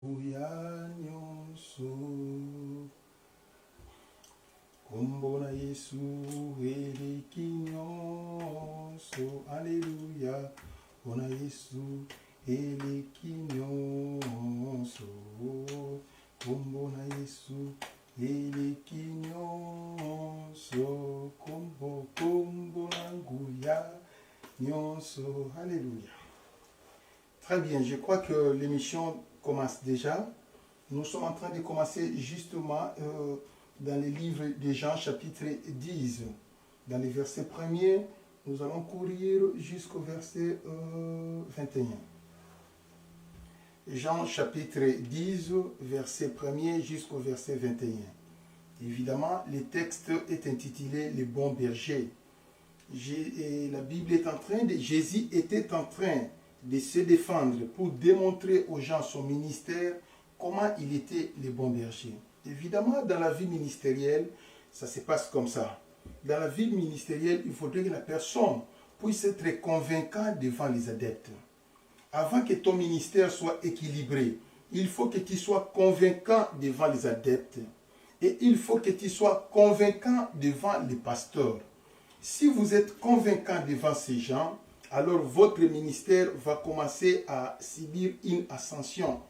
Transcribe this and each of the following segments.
Uya nyonso kombo na Yesu eleki nyonso. Alléluia. Mpona Yesu eleki nyonso. Kombo na Yesu eleki nyonso. Kombo na nguya nyonso. Alléluia. Très bien, je crois que l'émission commence déjà. Nous sommes en train de commencer justement dans le livre de Jean chapitre 10. Dans les versets premiers, nous allons courir jusqu'au verset 21. Jean chapitre 10, verset 1er jusqu'au verset 21. Évidemment, le texte est intitulé « Le bon berger ». La Bible est en train de... Jésus était en train de se défendre pour démontrer aux gens son ministère, comment il était le bon berger. Évidemment, dans la vie ministérielle, ça se passe comme ça. Dans la vie ministérielle, il faudrait que la personne puisse être convaincante devant les adeptes. Avant que ton ministère soit équilibré, il faut que tu sois convaincant devant les adeptes. Et il faut que tu sois convaincant devant les pasteurs. Si vous êtes convaincant devant ces gens, alors votre ministère va commencer à subir une ascension.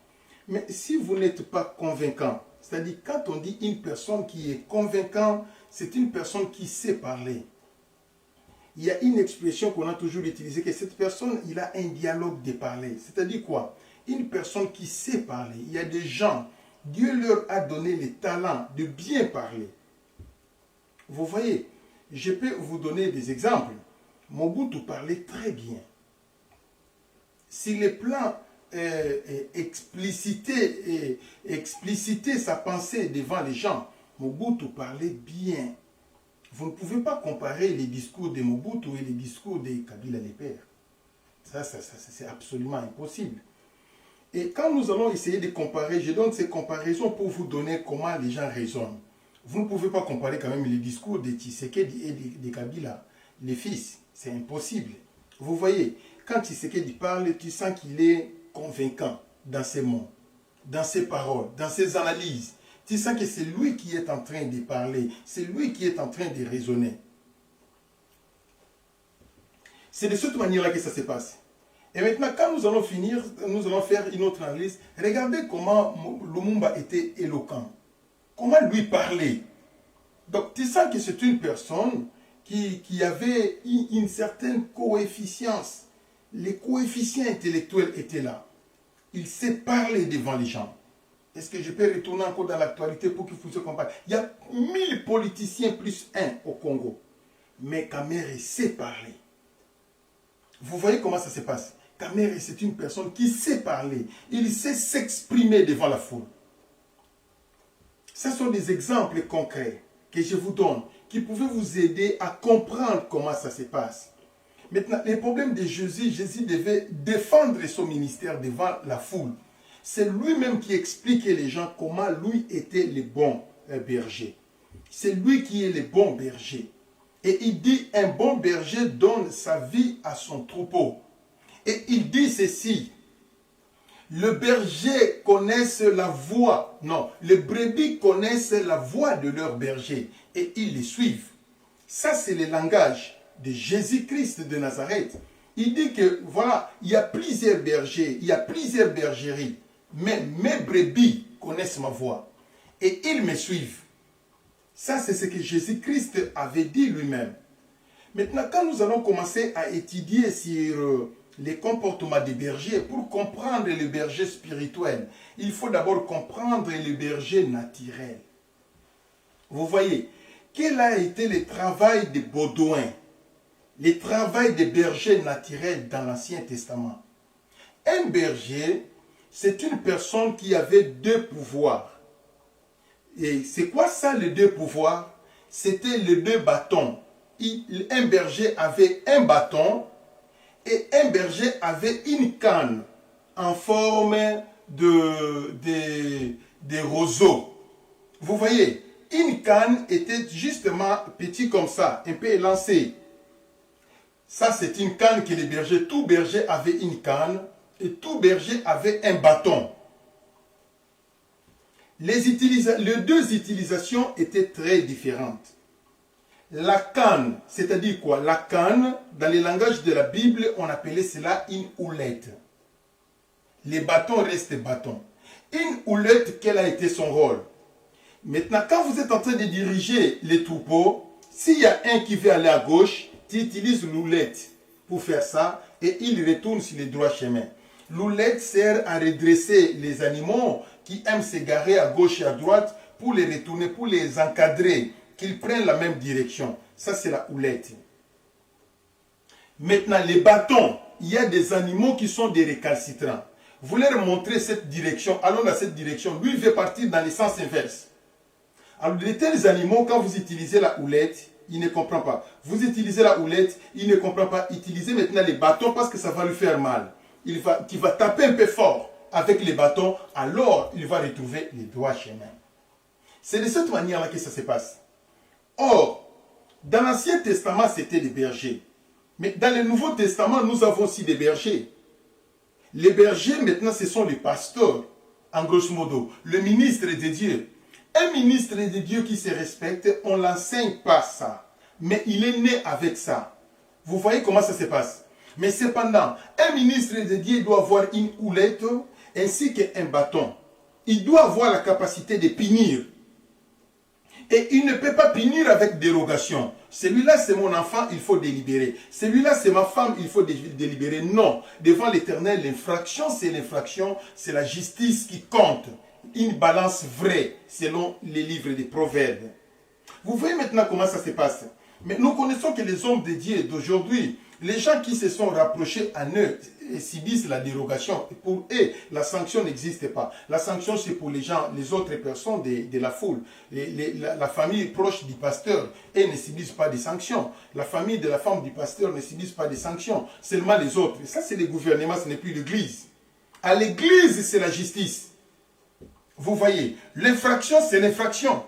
Mais si vous n'êtes pas convaincant, c'est-à-dire quand on dit une personne qui est convaincante, c'est une personne qui sait parler. Il y a une expression qu'on a toujours utilisée, que cette personne, il a un dialogue de parler. C'est-à-dire quoi? Une personne qui sait parler. Il y a des gens, Dieu leur a donné le talent de bien parler. Vous voyez, je peux vous donner des exemples. Mobutu parlait très bien. Sur le plan expliciter sa pensée devant les gens, Mobutu parlait bien. Vous ne pouvez pas comparer les discours de Mobutu et les discours de Kabila le Père. Ça c'est absolument impossible. Et quand nous allons essayer de comparer, je donne ces comparaisons pour vous donner comment les gens raisonnent. Vous ne pouvez pas comparer quand même les discours de Tshisekedi et de Kabila, les fils. C'est impossible. Vous voyez, quand Tshisekedi parle, tu sens qu'il est convaincant dans ses mots, dans ses paroles, dans ses analyses. Tu sens que c'est lui qui est en train de parler, c'est lui qui est en train de raisonner. C'est de cette manière-là que ça se passe. Et maintenant, quand nous allons finir, nous allons faire une autre analyse. Regardez comment Lumumba était éloquent. Comment lui parler. Donc, tu sens que c'est une personne qui avait une certaine coefficience. Les coefficients intellectuels étaient là. Il sait parler devant les gens. Est-ce que je peux retourner encore dans l'actualité pour que vous puissiez comprendre? Il y a 1000 politiciens plus 1 au Congo. Mais Kamere sait parler. Vous voyez comment ça se passe? Kamere, c'est une personne qui sait parler. Il sait s'exprimer devant la foule. Ce sont des exemples concrets que je vous donne, qui pouvaient vous aider à comprendre comment ça se passe. Maintenant, les problèmes de Jésus, Jésus devait défendre son ministère devant la foule. C'est lui-même qui expliquait les gens comment lui était le bon berger. C'est lui qui est le bon berger. Et il dit, un bon berger donne sa vie à son troupeau. Et il dit ceci, le berger connaissent la voix, non, les brebis connaissent la voix de leur berger et ils les suivent. Ça, c'est le langage de Jésus-Christ de Nazareth. Il dit que, voilà, il y a plusieurs bergers, il y a plusieurs bergeries, mais mes brebis connaissent ma voix et ils me suivent. Ça, c'est ce que Jésus-Christ avait dit lui-même. Maintenant, quand nous allons commencer à étudier sur les comportements des bergers, pour comprendre le berger spirituel, il faut d'abord comprendre le berger naturel. Vous voyez, quel a été le travail de Baudouin, le travail des bergers naturels dans l'Ancien Testament? Un berger, c'est une personne qui avait deux pouvoirs. Et c'est quoi ça, les deux pouvoirs? C'était les deux bâtons. Un berger avait un bâton et un berger avait une canne en forme de roseau. Vous voyez, une canne était justement petite comme ça, un peu élancée. Ça, c'est une canne que les bergers, tout berger avait une canne et tout berger avait un bâton. Les deux utilisations étaient très différentes. La canne, c'est-à-dire quoi? La canne, dans les langages de la Bible, on appelait cela une houlette. Les bâtons restent bâtons. Une houlette, quel a été son rôle? Maintenant, quand vous êtes en train de diriger les troupeaux, s'il y a un qui veut aller à gauche, tu utilises l'houlette pour faire ça et il retourne sur le droit chemin. L'houlette sert à redresser les animaux qui aiment s'égarer à gauche et à droite pour les retourner, pour les encadrer, qu'ils prennent la même direction. Ça, c'est la houlette. Maintenant, les bâtons, il y a des animaux qui sont des récalcitrants. Vous leur montrez cette direction, allons dans cette direction. Lui, il veut partir dans le sens inverse. Alors, de tels animaux, quand vous utilisez la houlette, il ne comprend pas. Vous utilisez la houlette, il ne comprend pas. Utilisez maintenant les bâtons parce que ça va lui faire mal. Il va taper un peu fort avec les bâtons, alors il va retrouver les droits chemins. C'est de cette manière-là que ça se passe. Or, dans l'Ancien Testament, c'était des bergers. Mais dans le Nouveau Testament, nous avons aussi des bergers. Les bergers, maintenant, ce sont les pasteurs, en grosso modo, le ministre de Dieu. Un ministre de Dieu qui se respecte, on ne l'enseigne pas ça. Mais il est né avec ça. Vous voyez comment ça se passe. Mais cependant, un ministre de Dieu doit avoir une houlette ainsi qu'un bâton. Il doit avoir la capacité de punir. Et il ne peut pas punir avec dérogation. Celui-là, c'est mon enfant, il faut délibérer. Celui-là, c'est ma femme, il faut délibérer. Non. Devant l'Éternel, l'infraction, c'est la justice qui compte. Une balance vraie, selon les livres des Proverbes. Vous voyez maintenant comment ça se passe. Mais nous connaissons que les hommes de Dieu d'aujourd'hui, les gens qui se sont rapprochés à eux subissent la dérogation. Pour eux, la sanction n'existe pas. La sanction, c'est pour les gens, les autres personnes de la foule. La famille proche du pasteur, eux ne subissent pas des sanctions. La famille de la femme du pasteur ne subissent pas des sanctions. Seulement les autres. Ça, c'est le gouvernement, ce n'est plus l'Église. À l'Église, c'est la justice. Vous voyez, l'infraction, c'est l'infraction.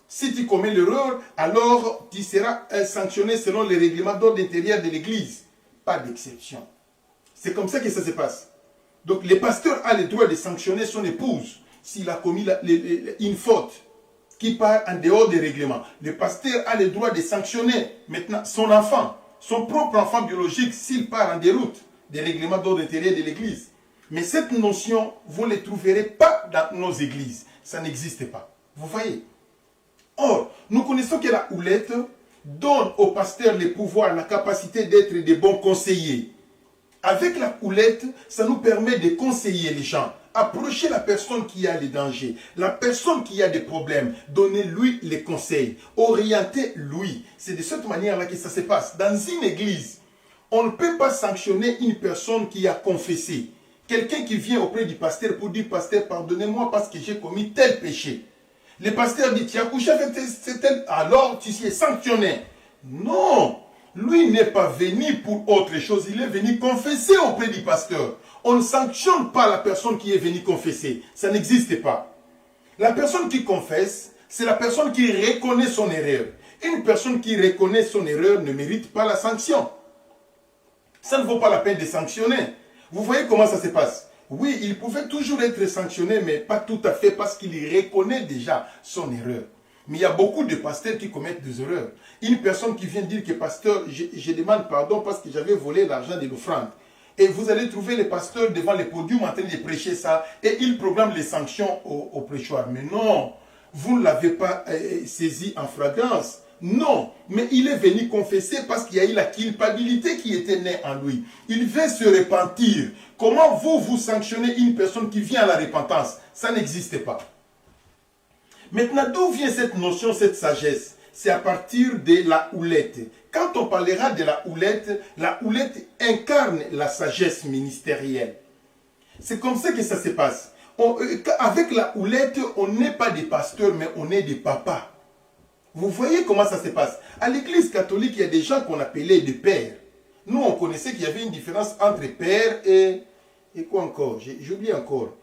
Si tu commets l'erreur, alors tu seras sanctionné selon les règlements d'ordre intérieur de l'Église. Pas d'exception. C'est comme ça que ça se passe. Donc le pasteur a le droit de sanctionner son épouse s'il a commis une faute qui part en dehors des règlements. Le pasteur a le droit de sanctionner maintenant son enfant, son propre enfant biologique, s'il part en déroute des règlements d'ordre intérieur de l'Église. Mais cette notion, vous ne la trouverez pas dans nos églises. Ça n'existe pas. Vous voyez? Or, nous connaissons que la houlette donne au pasteur le pouvoir, la capacité d'être de bons conseillers. Avec la houlette, ça nous permet de conseiller les gens. Approcher la personne qui a les dangers, la personne qui a des problèmes, donner-lui les conseils, orienter-lui. C'est de cette manière-là que ça se passe. Dans une église, on ne peut pas sanctionner une personne qui a confessé. Quelqu'un qui vient auprès du pasteur pour dire, pasteur, pardonnez-moi parce que j'ai commis tel péché. Le pasteur dit, tu as couché avec tel, alors tu es sanctionné. Non, lui n'est pas venu pour autre chose, il est venu confesser auprès du pasteur. On ne sanctionne pas la personne qui est venue confesser, ça n'existe pas. La personne qui confesse, c'est la personne qui reconnaît son erreur. Une personne qui reconnaît son erreur ne mérite pas la sanction. Ça ne vaut pas la peine de sanctionner. Vous voyez comment ça se passe? Oui, il pouvait toujours être sanctionné, mais pas tout à fait parce qu'il reconnaît déjà son erreur. Mais il y a beaucoup de pasteurs qui commettent des erreurs. Une personne qui vient dire que pasteur, je demande pardon parce que j'avais volé l'argent de l'offrande. Et vous allez trouver les pasteurs devant les podiums en train de prêcher ça et ils programment les sanctions au prêchoir. Mais non, vous ne l'avez pas saisi en flagrance. Non, mais il est venu confesser parce qu'il y a eu la culpabilité qui était née en lui. Il veut se repentir. Comment vous sanctionnez une personne qui vient à la repentance? Ça n'existe pas. Maintenant, d'où vient cette notion, cette sagesse? C'est à partir de la houlette. Quand on parlera de la houlette incarne la sagesse ministérielle. C'est comme ça que ça se passe. Avec la houlette, on n'est pas des pasteurs, mais on est des papas. Vous voyez comment ça se passe? À l'église catholique, il y a des gens qu'on appelait des pères. Nous, on connaissait qu'il y avait une différence entre père et quoi encore? J'ai oublié encore.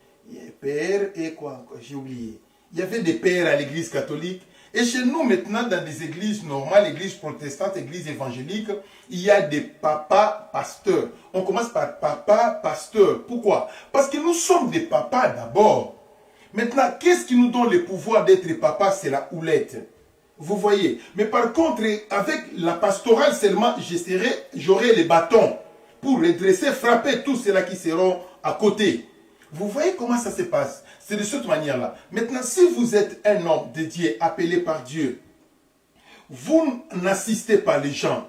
Père et quoi encore? J'ai oublié. Il y avait des pères à l'église catholique. Et chez nous, maintenant, dans des églises normales, églises protestantes, églises évangéliques, il y a des papas pasteurs. On commence par papa pasteur. Pourquoi? Parce que nous sommes des papas d'abord. Maintenant, qu'est-ce qui nous donne le pouvoir d'être papa? C'est la houlette. Vous voyez. Mais par contre, avec la pastorale seulement, j'aurai les bâtons pour redresser, frapper tous ceux-là qui seront à côté. Vous voyez comment ça se passe? C'est de cette manière-là. Maintenant, si vous êtes un homme dédié, appelé par Dieu, vous n'assistez pas les gens.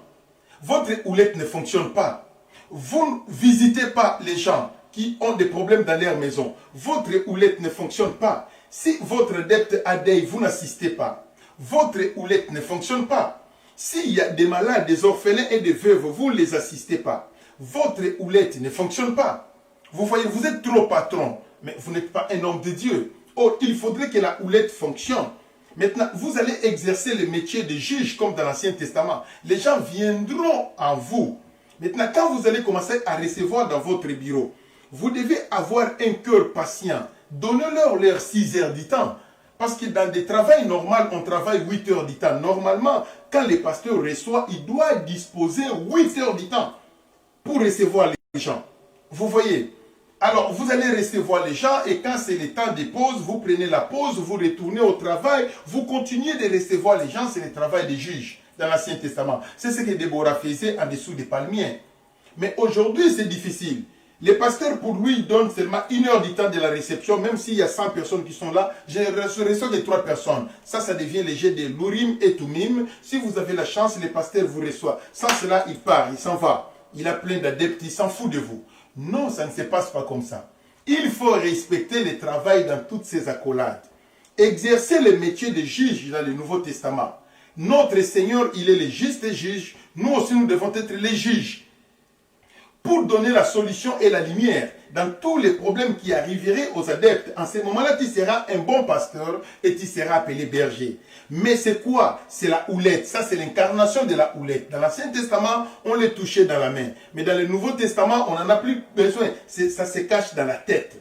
Votre houlette ne fonctionne pas. Vous ne visitez pas les gens qui ont des problèmes dans leur maison. Votre houlette ne fonctionne pas. Si votre adepte a deuil, vous n'assistez pas. Votre houlette ne fonctionne pas. S'il y a des malades, des orphelins et des veuves, vous ne les assistez pas. Votre houlette ne fonctionne pas. Vous voyez, vous êtes trop patron, mais vous n'êtes pas un homme de Dieu. Oh, il faudrait que la houlette fonctionne. Maintenant, vous allez exercer le métier de juge comme dans l'Ancien Testament. Les gens viendront à vous. Maintenant, quand vous allez commencer à recevoir dans votre bureau, vous devez avoir un cœur patient. Donnez-leur leurs 6 heures du temps. Parce que dans des travails normaux, on travaille 8 heures du temps. Normalement, quand le pasteur reçoit, il doit disposer 8 heures du temps pour recevoir les gens. Vous voyez? Alors, vous allez recevoir les gens et quand c'est le temps de pause, vous prenez la pause, vous retournez au travail, vous continuez de recevoir les gens, c'est le travail des juges dans l'Ancien Testament. C'est ce que Déborah faisait en dessous des palmiers. Mais aujourd'hui, c'est difficile. Le pasteur, pour lui, donne seulement 1 heure du temps de la réception, même s'il y a 100 personnes qui sont là, je reçois que 3 personnes. Ça devient le jet de l'Urim et Tumim. Si vous avez la chance, le pasteur vous reçoit. Sans cela, il part, il s'en va. Il a plein d'adeptes, il s'en fout de vous. Non, ça ne se passe pas comme ça. Il faut respecter le travail dans toutes ces accolades. Exercer le métier de juge dans le Nouveau Testament. Notre Seigneur, il est le juste juge. Nous aussi, nous devons être les juges. Pour donner la solution et la lumière dans tous les problèmes qui arriveraient aux adeptes. En ce moment-là, tu seras un bon pasteur et tu seras appelé berger. Mais c'est quoi? C'est la houlette. Ça, c'est l'incarnation de la houlette. Dans l'Ancien Testament, on les touchait dans la main. Mais dans le Nouveau Testament, on n'en a plus besoin. Ça se cache dans la tête.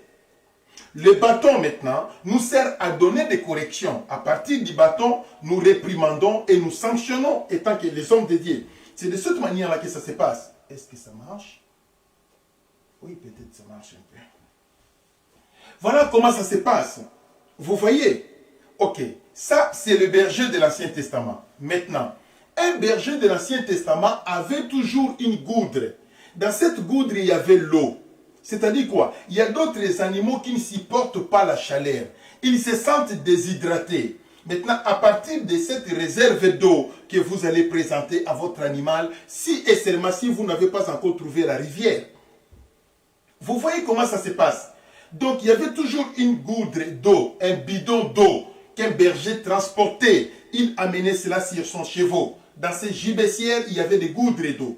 Le bâton, maintenant, nous sert à donner des corrections. À partir du bâton, nous réprimandons et nous sanctionnons étant que les hommes de Dieu. C'est de cette manière-là que ça se passe. Est-ce que ça marche? Oui, peut-être ça marche un peu. Voilà comment ça se passe. Vous voyez? Ok. Ça, c'est le berger de l'Ancien Testament. Maintenant, un berger de l'Ancien Testament avait toujours une goudre. Dans cette goudre, il y avait l'eau. C'est-à-dire quoi? Il y a d'autres animaux qui ne supportent pas la chaleur. Ils se sentent déshydratés. Maintenant, à partir de cette réserve d'eau que vous allez présenter à votre animal, si et seulement si vous n'avez pas encore trouvé la rivière, vous voyez comment ça se passe. Donc, il y avait toujours une goudre d'eau, un bidon d'eau qu'un berger transportait. Il amenait cela sur son cheval. Dans ces gibecières, il y avait des goudres d'eau.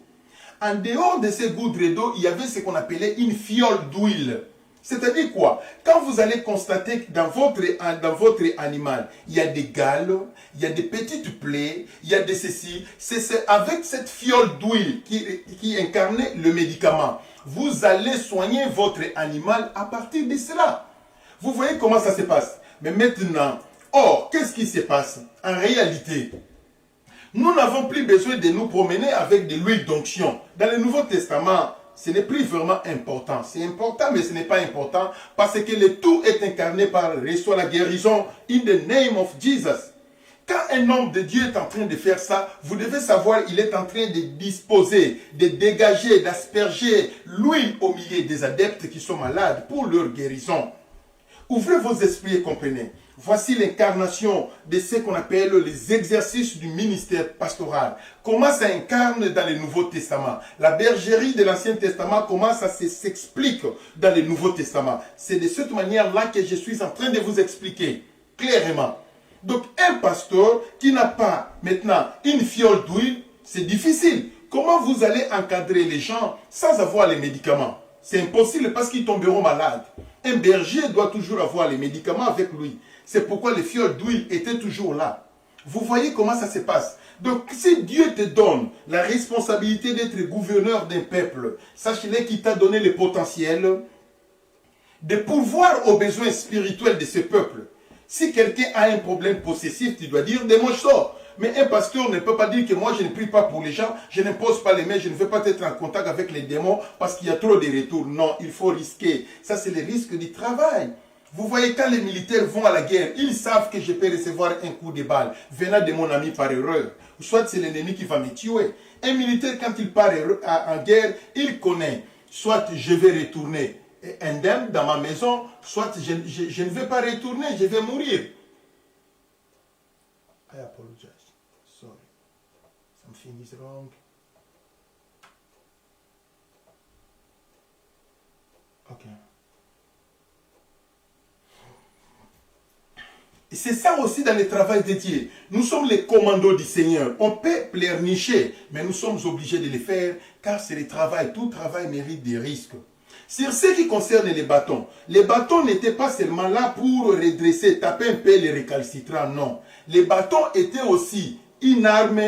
En dehors de ces goudres d'eau, il y avait ce qu'on appelait une fiole d'huile. C'est-à-dire quoi? Quand vous allez constater que dans votre animal, il y a des gales, il y a des petites plaies, il y a des ceci, c'est avec cette fiole d'huile qui incarnait le médicament. Vous allez soigner votre animal à partir de cela. Vous voyez comment ça se passe. Mais maintenant, or, qu'est-ce qui se passe? En réalité, nous n'avons plus besoin de nous promener avec de l'huile d'onction. Dans le Nouveau Testament, ce n'est plus vraiment important. C'est important, mais ce n'est pas important parce que le tout est incarné par reçoit la guérison in the name of Jesus. Quand un homme de Dieu est en train de faire ça, vous devez savoir qu'il est en train de disposer, de dégager, d'asperger l'huile au milieu des adeptes qui sont malades pour leur guérison. Ouvrez vos esprits et comprenez. Voici l'incarnation de ce qu'on appelle les exercices du ministère pastoral. Comment ça incarne dans le Nouveau Testament. La bergerie de l'Ancien Testament, comment ça s'explique dans le Nouveau Testament. C'est de cette manière-là que je suis en train de vous expliquer clairement. Donc un pasteur qui n'a pas maintenant une fiole d'huile, c'est difficile. Comment vous allez encadrer les gens sans avoir les médicaments? C'est impossible parce qu'ils tomberont malades. Un berger doit toujours avoir les médicaments avec lui. C'est pourquoi les fioles d'huile étaient toujours là. Vous voyez comment ça se passe. Donc si Dieu te donne la responsabilité d'être gouverneur d'un peuple, sache-le qu'il t'a donné le potentiel de pourvoir aux besoins spirituels de ce peuple. Si quelqu'un a un problème possessif, tu dois dire, de moi je sors. Mais un pasteur ne peut pas dire que moi je ne prie pas pour les gens, je n'impose pas les mains, je ne veux pas être en contact avec les démons parce qu'il y a trop de retours. Non, il faut risquer. Ça c'est le risque du travail. Vous voyez, quand les militaires vont à la guerre, ils savent que je peux recevoir un coup de balle venant de mon ami par erreur. Soit c'est l'ennemi qui va me tuer. Un militaire, quand il part en guerre, il connaît. Soit je vais retourner indemne dans ma maison, soit je ne vais pas retourner, je vais mourir. I apologize. Sorry. Something is wrong. Ok. Et c'est ça aussi dans le travail de Dieu. Nous sommes les commandos du Seigneur. On peut pleurnicher, mais nous sommes obligés de le faire car c'est le travail. Tout travail mérite des risques. Sur ce qui concerne les bâtons n'étaient pas seulement là pour redresser, taper un peu les récalcitrants, non. Les bâtons étaient aussi une arme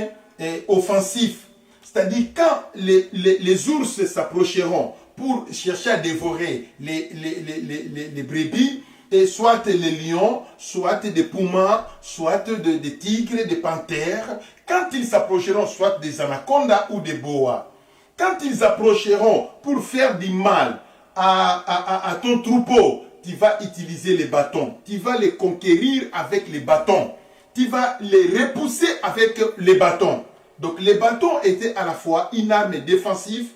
offensive. C'est-à-dire quand les ours s'approcheront pour chercher à dévorer les brebis, et soit les lions, soit des pumas, soit des tigres, des panthères, quand ils s'approcheront, soit des anacondas ou des boas, quand ils approcheront pour faire du mal à ton troupeau, tu vas utiliser les bâtons, tu vas les conquérir avec les bâtons, tu vas les repousser avec les bâtons. Donc les bâtons étaient à la fois une arme défensive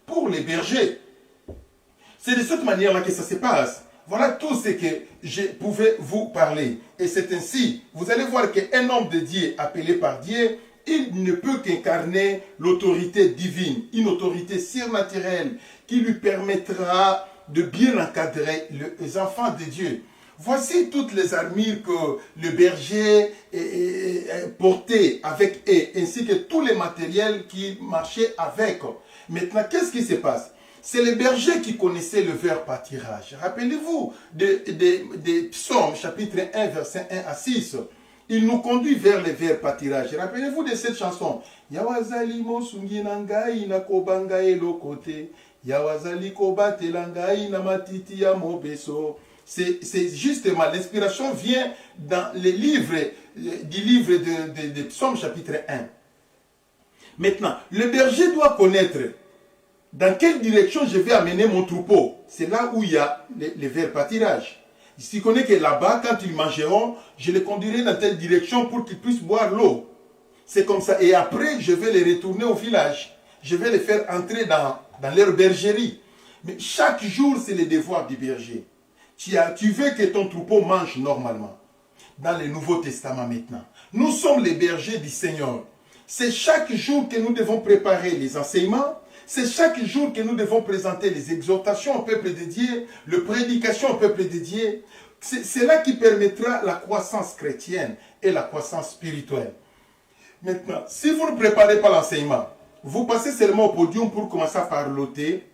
pour les bergers. C'est de cette manière-là que ça se passe. Voilà tout ce que je pouvais vous parler. Et c'est ainsi, vous allez voir qu'un homme de Dieu appelé par Dieu, il ne peut qu'incarner l'autorité divine, une autorité surnaturelle qui lui permettra de bien encadrer les enfants de Dieu. Voici toutes les armures que le berger portait avec eux, ainsi que tous les matériels qu'il marchait avec. Maintenant, qu'est-ce qui se passe? C'est le berger qui connaissait le vers pâturage. Rappelez-vous des psaumes, chapitre 1, verset 1 à 6. Il nous conduit vers le vers pâturage. Rappelez-vous de cette chanson. Yawazali mosungi nangai na kobanga elokote. Yawazali kobate langai na matiti ya mobeso. C'est justement, l'inspiration vient dans les livres, du livre de psaumes, chapitre 1. Maintenant, le berger doit connaître dans quelle direction je vais amener mon troupeau. C'est là où il y a les vers pâturage. S'il connaît que là-bas, quand ils mangeront, je les conduirai dans telle direction pour qu'ils puissent boire l'eau. C'est comme ça. Et après, je vais les retourner au village. Je vais les faire entrer dans leur bergerie. Mais chaque jour, c'est le devoir du berger. Tu veux que ton troupeau mange normalement. Dans le Nouveau Testament maintenant. Nous sommes les bergers du Seigneur. C'est chaque jour que nous devons préparer les enseignements. C'est chaque jour que nous devons présenter les exhortations au peuple de Dieu, les prédications au peuple de Dieu. C'est là qui permettra la croissance chrétienne et la croissance spirituelle. Maintenant, si vous ne préparez pas l'enseignement, vous passez seulement au podium pour commencer à parloter,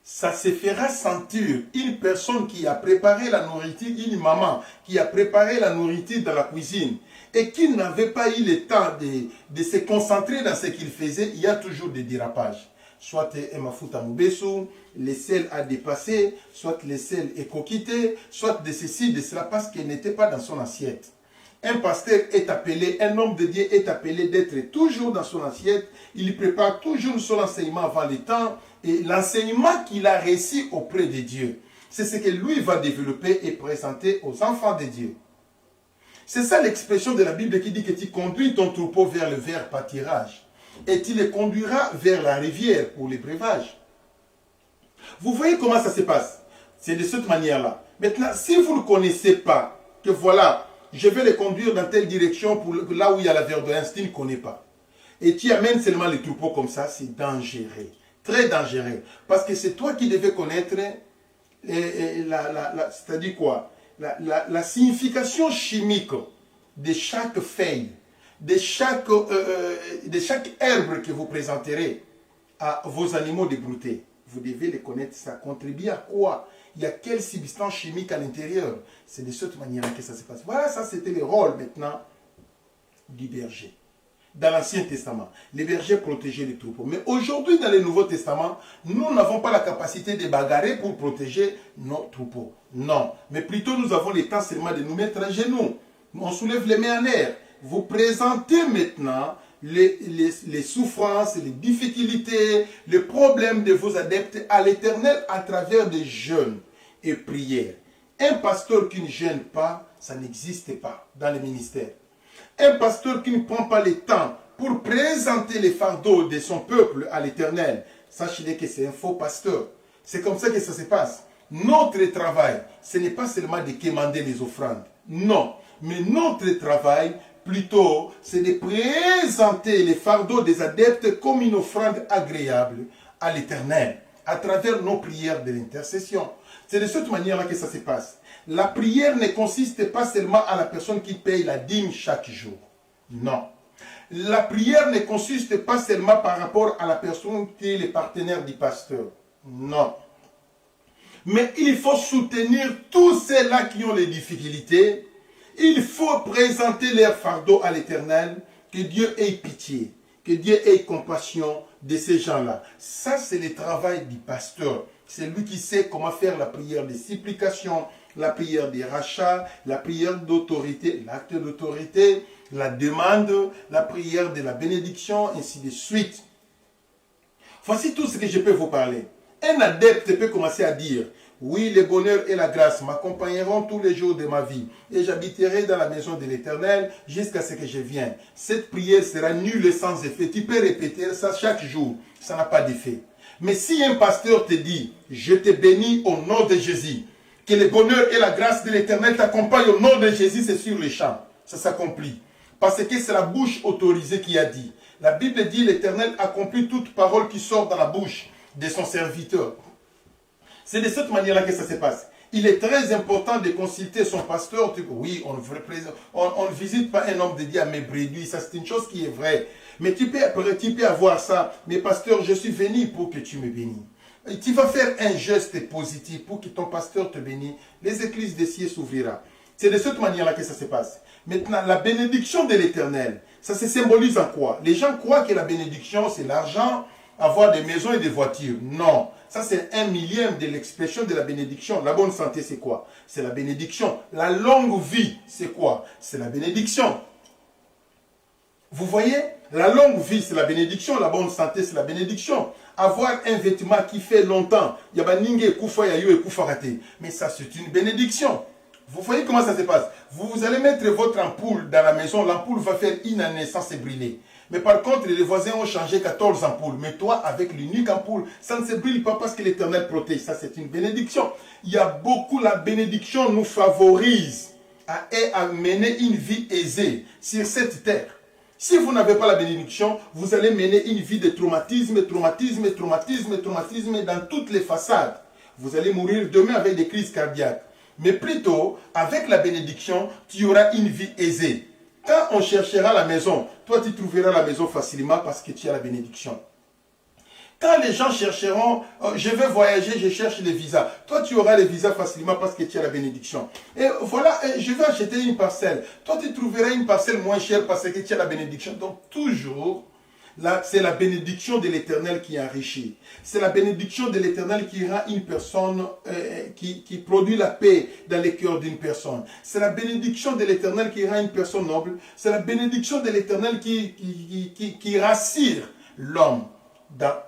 ça se fera sentir. Une personne qui a préparé la nourriture, une maman qui a préparé la nourriture dans la cuisine et qui n'avait pas eu le temps de se concentrer dans ce qu'il faisait, il y a toujours des dérapages. Soit mafuta mubesu, le sel a dépassé, soit le sel est coquité, soit de ceci, de cela, parce qu'il n'était pas dans son assiette. Un pasteur est appelé, un homme de Dieu est appelé d'être toujours dans son assiette. Il prépare toujours son enseignement avant le temps. Et l'enseignement qu'il a reçu auprès de Dieu, c'est ce que lui va développer et présenter aux enfants de Dieu. C'est ça l'expression de la Bible qui dit que tu conduis ton troupeau vers le vers pâturage. Et tu les conduiras vers la rivière pour les breuvages. Vous voyez comment ça se passe? C'est de cette manière-là. Maintenant, si vous ne connaissez pas que voilà, je vais les conduire dans telle direction pour là où il y a la verdoyance, tu ne connais pas. Et tu amènes seulement les troupeaux comme ça, c'est dangereux. Très dangereux. Parce que c'est toi qui devais connaître, c'est-à-dire quoi? La signification chimique de chaque feuille, de chaque herbe que vous présenterez à vos animaux de brouter. Vous devez les connaître. Ça contribue à quoi? Il y a quelle substance chimique à l'intérieur? C'est de cette manière que ça se passe. Voilà, ça c'était le rôle maintenant du berger. Dans l'Ancien Testament, les bergers protégeaient les troupeaux. Mais aujourd'hui, dans le Nouveau Testament, nous n'avons pas la capacité de bagarrer pour protéger nos troupeaux. Non. Mais plutôt, nous avons le temps seulement de nous mettre à genoux. On soulève les mains en l'air. Vous présentez maintenant les souffrances, les difficultés, les problèmes de vos adeptes à l'Éternel à travers des jeûnes et prières. Un pasteur qui ne gêne pas, ça n'existe pas dans les ministères. Un pasteur qui ne prend pas le temps pour présenter les fardeaux de son peuple à l'Éternel, sachez que c'est un faux pasteur. C'est comme ça que ça se passe. Notre travail, ce n'est pas seulement de quémander les offrandes. Non, mais notre travail, plutôt, c'est de présenter les fardeaux des adeptes comme une offrande agréable à l'Éternel, à travers nos prières de l'intercession. C'est de cette manière-là que ça se passe. La prière ne consiste pas seulement à la personne qui paye la dîme chaque jour. Non. La prière ne consiste pas seulement par rapport à la personne qui est le partenaire du pasteur. Non. Mais il faut soutenir tous ceux-là qui ont les difficultés. Il faut présenter leur fardeau à l'Éternel. Que Dieu ait pitié. Que Dieu ait compassion de ces gens-là. Ça, c'est le travail du pasteur. C'est lui qui sait comment faire la prière de supplication, la prière des rachats, la prière d'autorité, l'acte d'autorité, la demande, la prière de la bénédiction, ainsi de suite. Voici tout ce que je peux vous parler. Un adepte peut commencer à dire, oui, le bonheur et la grâce m'accompagneront tous les jours de ma vie et j'habiterai dans la maison de l'Éternel jusqu'à ce que je vienne. Cette prière sera nulle et sans effet. Tu peux répéter ça chaque jour, ça n'a pas d'effet. Mais si un pasteur te dit, je te bénis au nom de Jésus, que le bonheur et la grâce de l'Éternel t'accompagnent au nom de Jésus, c'est sur les champs. Ça s'accomplit. Parce que c'est la bouche autorisée qui a dit. La Bible dit, l'Éternel accomplit toute parole qui sort dans la bouche de son serviteur. C'est de cette manière-là que ça se passe. Il est très important de consulter son pasteur. Oui, on ne visite pas un homme de Dieu à mes brebis. Ça, c'est une chose qui est vraie. Mais tu peux avoir ça. Mais pasteur, je suis venu pour que tu me bénisses. Et tu vas faire un geste positif pour que ton pasteur te bénisse. Les églises des cieux s'ouvriront. C'est de cette manière-là que ça se passe. Maintenant, la bénédiction de l'Éternel, ça se symbolise en quoi? Les gens croient que la bénédiction, c'est l'argent, avoir des maisons et des voitures. Non. Ça, c'est 1/1000 de l'expression de la bénédiction. La bonne santé, c'est quoi? C'est la bénédiction. La longue vie, c'est quoi? C'est la bénédiction. Vous voyez? La longue vie, c'est la bénédiction. La bonne santé, c'est la bénédiction. Avoir un vêtement qui fait longtemps. Mais ça, c'est une bénédiction. Vous voyez comment ça se passe? Vous allez mettre votre ampoule dans la maison. L'ampoule va faire une année sans se brûler. Mais par contre, les voisins ont changé 14 ampoules. Mais toi, avec l'unique ampoule, ça ne se brûle pas parce que l'Éternel protège. Ça, c'est une bénédiction. Il y a beaucoup, la bénédiction nous favorise à mener une vie aisée sur cette terre. Si vous n'avez pas la bénédiction, vous allez mener une vie de traumatisme dans toutes les façades. Vous allez mourir demain avec des crises cardiaques. Mais plutôt, avec la bénédiction, tu auras une vie aisée. Quand on cherchera la maison, toi tu trouveras la maison facilement parce que tu as la bénédiction. Quand les gens chercheront, je vais voyager, je cherche les visas. Toi tu auras les visas facilement parce que tu as la bénédiction. Et voilà, je vais acheter une parcelle. Toi tu trouveras une parcelle moins chère parce que tu as la bénédiction. Donc toujours, c'est la bénédiction de l'Éternel qui enrichit. C'est la bénédiction de l'Éternel qui rend une personne, qui produit la paix dans le cœur d'une personne. C'est la bénédiction de l'Éternel qui rend une personne noble. C'est la bénédiction de l'Éternel qui rassure l'homme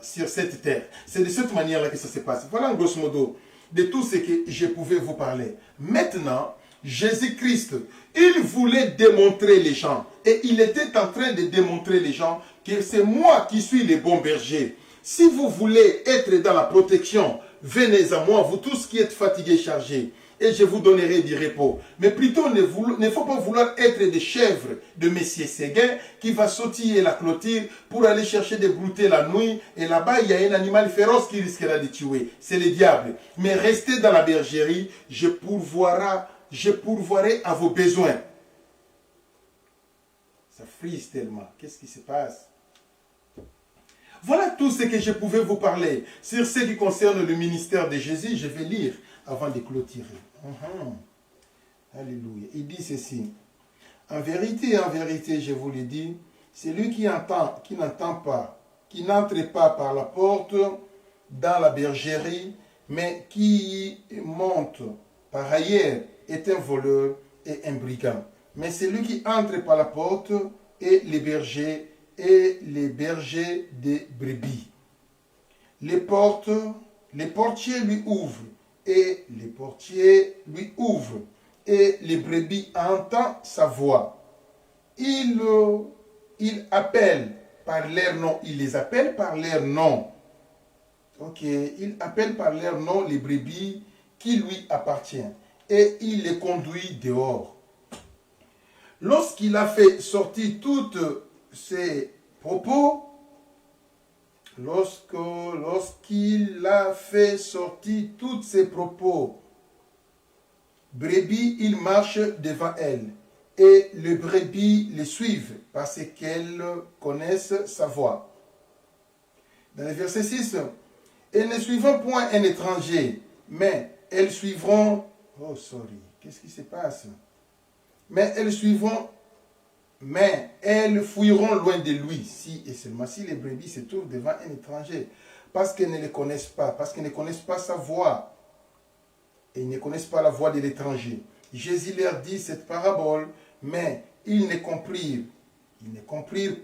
sur cette terre. C'est de cette manière-là que ça se passe. Voilà grosso modo de tout ce que je pouvais vous parler. Maintenant, Jésus-Christ, il voulait démontrer les gens. Et il était en train de démontrer les gens que c'est moi qui suis le bon berger. Si vous voulez être dans la protection, venez à moi, vous tous qui êtes fatigués, chargés, et je vous donnerai du repos. Mais plutôt, ne faut pas vouloir être des chèvres de Messier Séguin qui va sautiller la clôture pour aller chercher des broutées la nuit. Et là-bas, il y a un animal féroce qui risquera de tuer. C'est le diable. Mais restez dans la bergerie, je pourvoirai à vos besoins. Ça frise tellement. Qu'est-ce qui se passe? Voilà tout ce que je pouvais vous parler. Sur ce qui concerne le ministère de Jésus, je vais lire avant de clôturer. Alléluia. Il dit ceci. En vérité, je vous le dis, celui qui n'entend pas, qui n'entre pas par la porte dans la bergerie, mais qui monte par ailleurs, est un voleur et un brigand. Mais celui qui entre par la porte est les bergers des brebis. Les portiers lui ouvrent, et les portiers lui ouvrent, et les brebis entendent sa voix. Il appelle par leur nom, il les appelle par leur nom. Ok, il appelle par leur nom les brebis qui lui appartiennent, et il les conduit dehors. Lorsqu'il a fait sortir toutes ses propos, lorsqu'il a fait sortir tous ses propos, brebis, il marche devant elle, et les brebis les suivent parce qu'elles connaissent sa voix. Dans le verset 6, elles ne suivront point un étranger, mais elles suivront... Oh, sorry, qu'est-ce qui se passe? Mais elles fuiront loin de lui, si et seulement si les brebis se trouvent devant un étranger, parce qu'elles ne le connaissent pas, parce qu'elles ne connaissent pas sa voix, et ils ne connaissent pas la voix de l'étranger. Jésus leur dit cette parabole, mais ils ne comprirent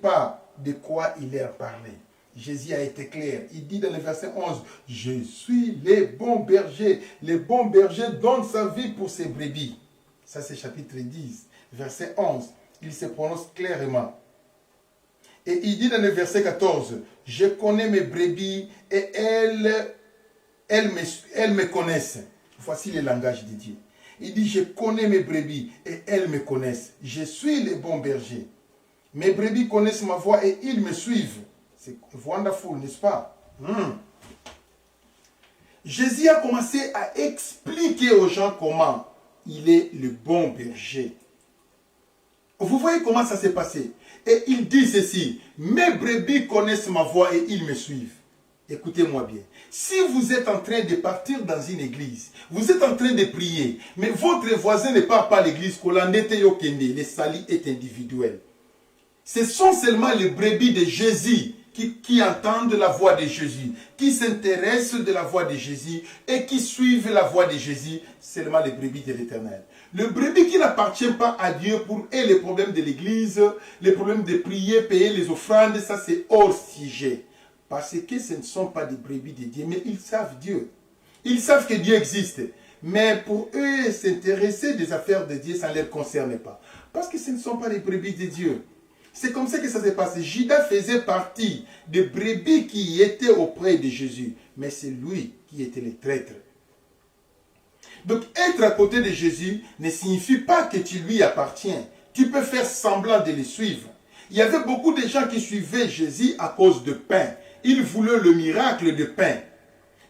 pas de quoi il leur parlait. Jésus a été clair. Il dit dans le verset 11, « Je suis le bon berger. Le bon berger donne sa vie pour ses brebis. » Ça, c'est chapitre 10, verset 11. Il se prononce clairement. Et il dit dans le verset 14, « Je connais mes brebis et elles me connaissent. » Voici le langage de Dieu. Il dit, « Je connais mes brebis et elles me connaissent. Je suis le bon berger. Mes brebis connaissent ma voix et ils me suivent. » C'est wonderful, n'est-ce pas? Jésus a commencé à expliquer aux gens comment il est le bon berger. Vous voyez comment ça s'est passé? Et il dit ceci, « Mes brebis connaissent ma voix et ils me suivent. » Écoutez-moi bien. Si vous êtes en train de partir dans une église, vous êtes en train de prier, mais votre voisin ne part pas à l'église, le salut est individuel. Ce sont seulement les brebis de Jésus qui entendent la voix de Jésus, qui s'intéressent de la voix de Jésus et qui suivent la voix de Jésus, seulement les brebis de l'Éternel. Le brebis qui n'appartient pas à Dieu pour eux, les problèmes de l'église, les problèmes de prier, payer les offrandes, ça c'est hors sujet. Parce que ce ne sont pas des brebis de Dieu, mais ils savent Dieu. Ils savent que Dieu existe. Mais pour eux, s'intéresser des affaires de Dieu, ça ne les concerne pas. Parce que ce ne sont pas des brebis de Dieu. C'est comme ça que ça s'est passé. Judas faisait partie des brebis qui étaient auprès de Jésus. Mais c'est lui qui était le traître. Donc être à côté de Jésus ne signifie pas que tu lui appartiens. Tu peux faire semblant de le suivre. Il y avait beaucoup de gens qui suivaient Jésus à cause de pain. Ils voulaient le miracle de pain.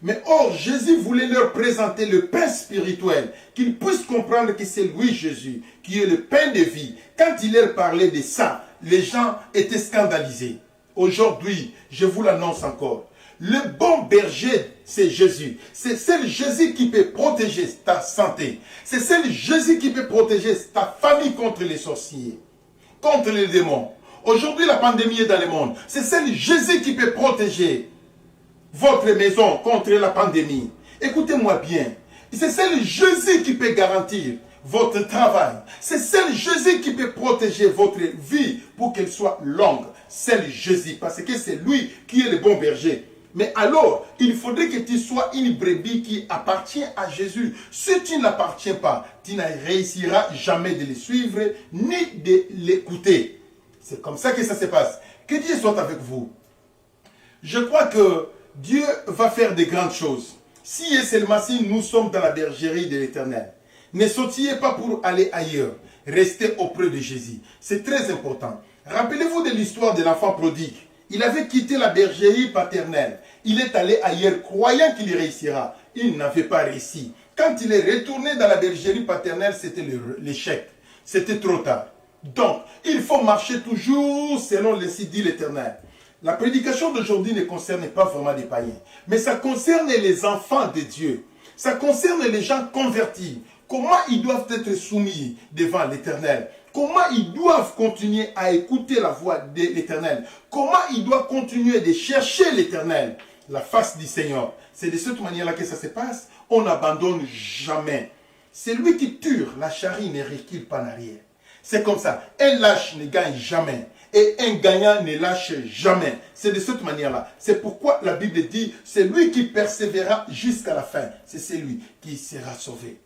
Mais or, Jésus voulait leur présenter le pain spirituel, qu'ils puissent comprendre que c'est lui, Jésus, qui est le pain de vie. Quand il leur parlait de ça, les gens étaient scandalisés. Aujourd'hui, je vous l'annonce encore, le bon berger, c'est Jésus. C'est seul Jésus qui peut protéger ta santé. C'est seul Jésus qui peut protéger ta famille contre les sorciers, contre les démons. Aujourd'hui, la pandémie est dans le monde. C'est seul Jésus qui peut protéger votre maison contre la pandémie. Écoutez-moi bien. C'est seul Jésus qui peut garantir votre travail. C'est seul Jésus qui peut protéger votre vie pour qu'elle soit longue. Seul Jésus, parce que c'est lui qui est le bon berger. Mais alors, il faudrait que tu sois une brebis qui appartient à Jésus. Si tu n'appartiens pas, tu ne réussiras jamais de le suivre ni de l'écouter. C'est comme ça que ça se passe. Que Dieu soit avec vous. Je crois que Dieu va faire de grandes choses. Si et seulement si nous sommes dans la bergerie de l'Éternel. Ne sautillez pas pour aller ailleurs. Restez auprès de Jésus. C'est très important. Rappelez-vous de l'histoire de l'enfant prodigue. Il avait quitté la bergerie paternelle. Il est allé ailleurs croyant qu'il réussira. Il n'avait pas réussi. Quand il est retourné dans la bergerie paternelle, c'était l'échec. C'était trop tard. Donc, il faut marcher toujours selon le dit l'Éternel. La prédication d'aujourd'hui ne concerne pas vraiment les païens, mais ça concerne les enfants de Dieu. Ça concerne les gens convertis. Comment ils doivent être soumis devant l'Éternel. Comment ils doivent continuer à écouter la voix de l'Éternel. Comment ils doivent continuer de chercher l'Éternel, la face du Seigneur. C'est de cette manière-là que ça se passe. On n'abandonne jamais. C'est lui qui tue, la charrie ne recule pas en arrière. C'est comme ça. Un lâche ne gagne jamais. Et un gagnant ne lâche jamais. C'est de cette manière-là. C'est pourquoi la Bible dit, c'est lui qui persévérera jusqu'à la fin. C'est celui qui sera sauvé.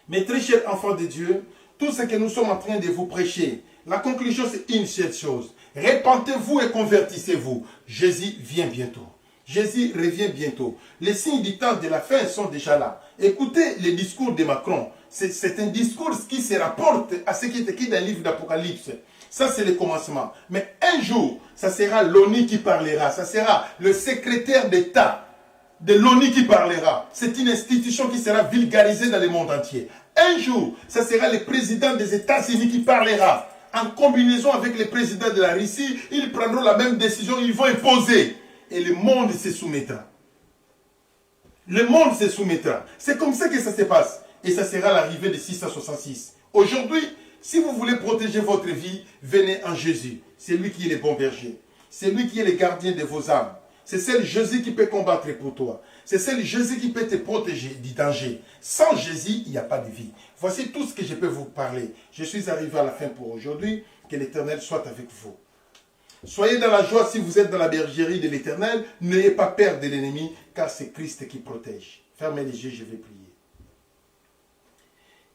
Mes très chers enfants de Dieu, tout ce que nous sommes en train de vous prêcher, la conclusion c'est une seule chose. Répentez-vous et convertissez-vous. Jésus vient bientôt. Jésus revient bientôt. Les signes du temps de la fin sont déjà là. Écoutez le discours de Macron. C'est un discours qui se rapporte à ce qui est écrit dans le livre d'Apocalypse. Ça, c'est le commencement. Mais un jour, ça sera l'ONU qui parlera. Ça sera le secrétaire d'État de l'ONU qui parlera. C'est une institution qui sera vulgarisée dans le monde entier. Un jour, ça sera le président des États-Unis qui parlera. En combinaison avec le président de la Russie, ils prendront la même décision, ils vont imposer. Et le monde se soumettra. Le monde se soumettra. C'est comme ça que ça se passe. Et ça sera l'arrivée de 666. Aujourd'hui, si vous voulez protéger votre vie, venez en Jésus. C'est lui qui est le bon berger. C'est lui qui est le gardien de vos âmes. C'est celle Jésus qui peut combattre pour toi. C'est celle Jésus qui peut te protéger du danger. Sans Jésus, il n'y a pas de vie. Voici tout ce que je peux vous parler. Je suis arrivé à la fin pour aujourd'hui. Que l'Éternel soit avec vous. Soyez dans la joie si vous êtes dans la bergerie de l'Éternel. N'ayez pas peur de l'ennemi, car c'est Christ qui protège. Fermez les yeux, je vais prier.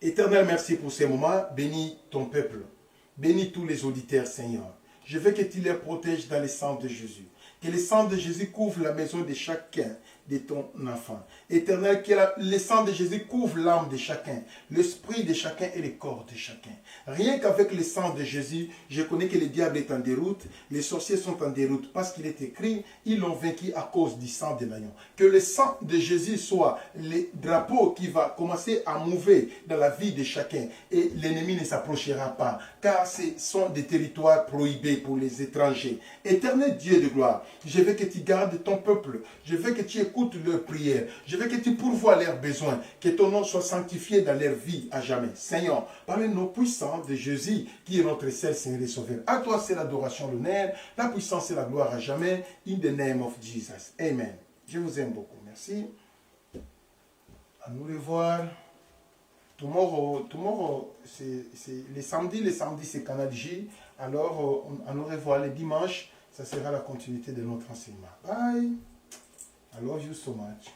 Éternel, merci pour ces moments. Bénis ton peuple. Bénis tous les auditeurs, Seigneur. Je veux que tu les protèges dans le sang de Jésus. Que le sang de Jésus couvre la maison de chacun de ton enfant. Éternel, que le sang de Jésus couvre l'âme de chacun, l'esprit de chacun et le corps de chacun. Rien qu'avec le sang de Jésus, je connais que le diable est en déroute, les sorciers sont en déroute, parce qu'il est écrit, ils l'ont vaincu à cause du sang de l'agneau. Que le sang de Jésus soit le drapeau qui va commencer à mouver dans la vie de chacun, et l'ennemi ne s'approchera pas, car ce sont des territoires prohibés pour les étrangers. Éternel Dieu de gloire, je veux que tu gardes ton peuple, je veux que tu écoutes leurs prières, je veux que tu pourvoies leurs besoins, que ton nom soit sanctifié dans leur vie à jamais. Seigneur, par le nom puissant de Jésus, qui est notre seul Seigneur et Sauveur. À toi c'est l'adoration, l'honneur, la puissance et la gloire à jamais. In the name of Jesus. Amen. Je vous aime beaucoup. Merci. À nous revoir. Tomorrow c'est les samedis c'est Canal J. Alors, à nous revoir les dimanches. Ça sera la continuité de notre enseignement. Bye. I love you so much.